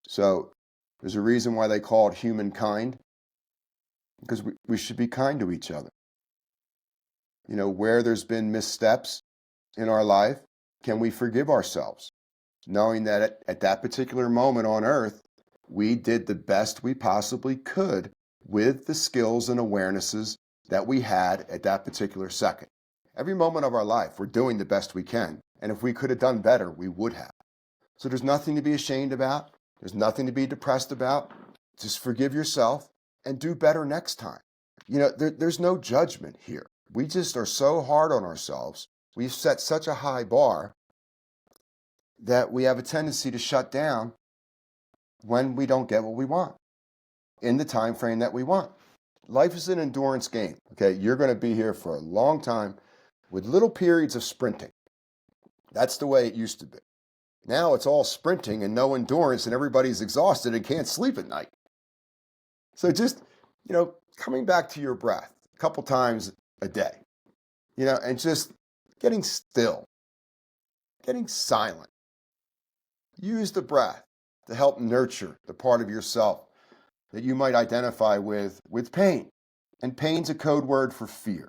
So there's a reason why they call it humankind, because we should be kind to each other. Where there's been missteps in our life, can we forgive ourselves, knowing that at that particular moment on earth, we did the best we possibly could with the skills and awarenesses that we had at that particular second. Every moment of our life, we're doing the best we can. And if we could have done better, we would have. So there's nothing to be ashamed about. There's nothing to be depressed about. Just forgive yourself and do better next time. There's no judgment here. We just are so hard on ourselves. We've set such a high bar that we have a tendency to shut down when we don't get what we want in the time frame that we want. Life is an endurance game. Okay, you're going to be here for a long time with little periods of sprinting. That's the way it used to be. Now it's all sprinting and no endurance, and everybody's exhausted and can't sleep at night. So just, coming back to your breath a couple times a day, and just getting still, getting silent. Use the breath to help nurture the part of yourself that you might identify with pain. And pain's a code word for fear.